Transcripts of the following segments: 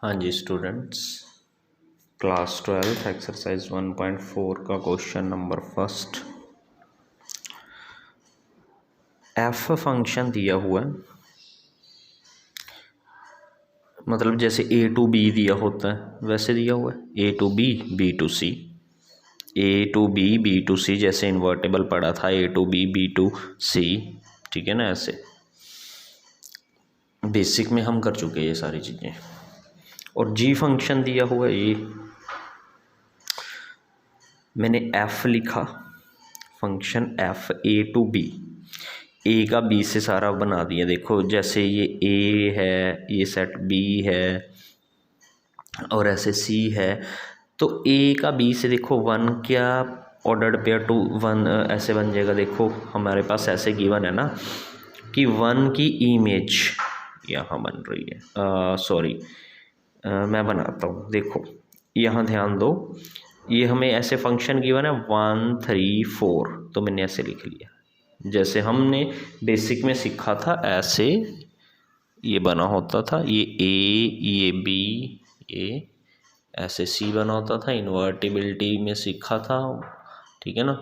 हाँ जी students, class 12 exercise 1.4 का question number first. F function दिया हुआ है, मतलब जैसे ए टू बी दिया होता है वैसे दिया हुआ है, A to B B to C, A to B B to C, जैसे इन्वर्टेबल पढ़ा था A to B B to C, ठीक है ना। ऐसे बेसिक में हम कर चुके हैं ये सारी चीज़ें। और जी फंक्शन दिया हुआ है, ये मैंने एफ लिखा, function f A to B, A का बी से सारा बना दिया। देखो जैसे ये ए है, ये सेट बी है और ऐसे सी है, तो ए का बी से देखो वन क्या ऑर्डर्ड पेयर टू वन ऐसे बन जाएगा। देखो हमारे पास ऐसे गिवन है ना कि वन की इमेज यहाँ बन रही है, सॉरी मैं बनाता हूँ। देखो यहाँ ध्यान दो, ये हमें ऐसे फंक्शन गिवन है 1 3 4, तो मैंने ऐसे लिख लिया जैसे हमने बेसिक में सीखा था। ऐसे ये बना होता था, ये ए, ये बी, ये ऐसे सी बना होता था, इन्वर्टिबिलिटी में सीखा था, ठीक है ना।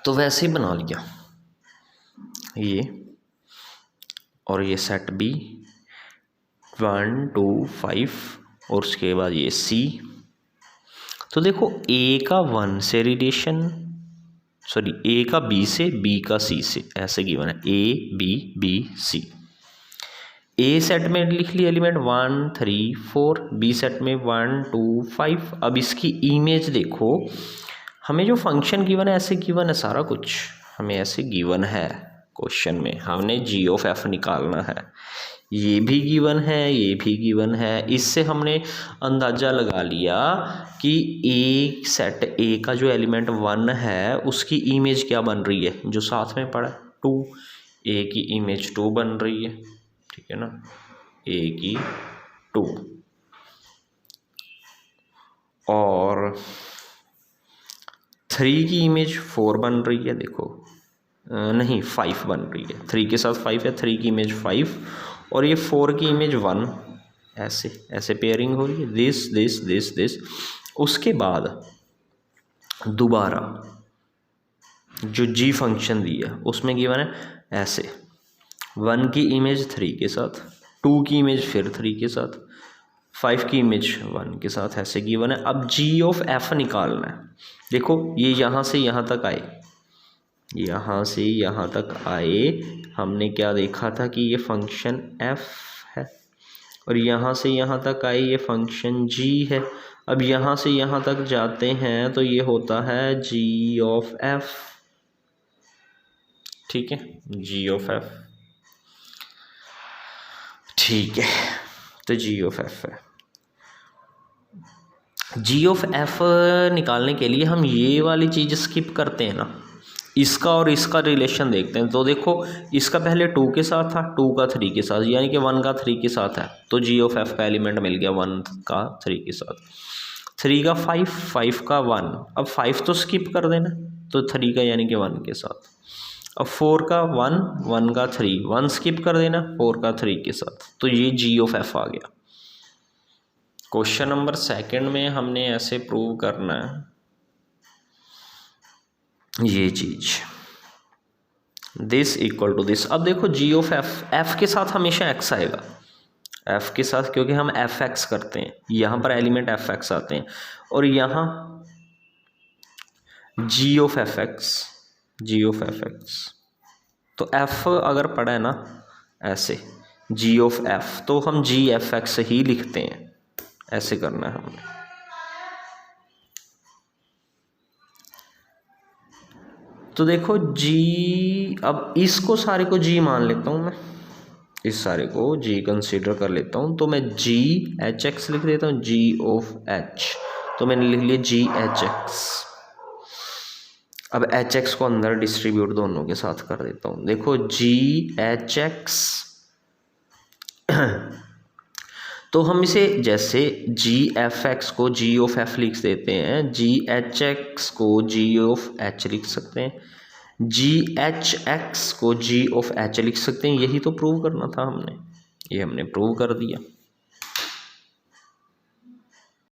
तो वैसे ही बना लिया ये, और ये सेट बी 1 2 5 और उसके बाद ये सी। तो देखो ए का 1 से रिलेशन, सॉरी ए का बी से, बी का सी से, ऐसे गिवन है A B B C. A set में लिख लिया एलिमेंट 1 3 4, बी सेट में 1 2 5। अब इसकी इमेज देखो, हमें जो फंक्शन गिवन है ऐसे गिवन है, सारा कुछ हमें ऐसे गिवन है। क्वेश्चन में हमने जी ऑफ एफ निकालना है, ये भी गिवन है, ये भी गिवन है। इससे हमने अंदाज़ा लगा लिया कि ए सेट ए का जो एलिमेंट 1 है उसकी इमेज क्या बन रही है, जो साथ में पड़ा 2, ए की इमेज 2 बन रही है, ठीक है ना, ए की 2। और 3 की इमेज 4 बन रही है, देखो नहीं 5 बन रही है, 3 के साथ 5 है, 3 की इमेज 5 और ये 4 की इमेज 1, ऐसे ऐसे पेयरिंग हो रही है, दिस दिस दिस दिस। उसके बाद दोबारा जो जी फंक्शन दिया उसमें गिवन है ऐसे 1 की इमेज 3 के साथ, 2 की इमेज फिर 3 के साथ, 5 की इमेज 1 के साथ, ऐसे गिवन है। अब जी ऑफ एफ निकालना है। देखो ये यहाँ से यहाँ तक आए, यहाँ से यहाँ तक आए, हमने क्या देखा था कि ये फंक्शन f है, और यहाँ से यहाँ तक आए ये फंक्शन g है। अब यहाँ से यहाँ तक जाते हैं तो ये होता है g ऑफ f, ठीक है, g ऑफ f, ठीक है, तो g ऑफ f है। g ऑफ f निकालने के लिए हम ये वाली चीज़ स्किप करते हैं ना, इसका और इसका रिलेशन देखते हैं। तो देखो इसका पहले 2 के साथ था, 2 का 3 के साथ, यानी कि 1 का 3 के साथ है, तो जी ऑफ एफ का एलिमेंट मिल गया 1 का 3 के साथ, 3 का 5, 5 का 1, अब 5 तो स्किप कर देना, तो 3 का यानी कि 1 के साथ। अब 4 का 1, 1 का 3, 1 स्किप कर देना, 4 का 3 के साथ, तो ये जी ऑफ एफ आ गया। क्वेश्चन नंबर सेकंड में हमने ऐसे प्रूव करना है ये चीज, दिस इक्वल टू दिस। अब देखो जी ऑफ एफ, एफ के साथ हमेशा एक्स आएगा, एफ के साथ, क्योंकि हम एफ एक्स करते हैं, यहाँ पर एलिमेंट एफ एक्स आते हैं, और यहाँ g of f x, g of f x. तो एफ अगर पढ़ा है ना ऐसे जी ऑफ एफ, तो हम जी एफ एक्स ही लिखते हैं, ऐसे करना है हमने। तो देखो जी, अब इसको सारे को जी मान लेता हूँ मैं, इस सारे को जी कंसीडर कर लेता हूँ, तो मैं जी एच एक्स लिख देता हूँ, जी ऑफ एच, तो मैंने लिख लिया जी एच एक्स। अब एच एक्स को अंदर डिस्ट्रीब्यूट दोनों के साथ कर देता हूँ। देखो जी एच एक्स, तो हम इसे जैसे जी एफ एक्स को जी ऑफ एफ लिख देते हैं, जी एच एक्स को जी ऑफ एच लिख सकते हैं, जी एच एक्स को जी ऑफ एच लिख सकते हैं। यही तो प्रूव करना था हमने, ये हमने प्रूव कर दिया।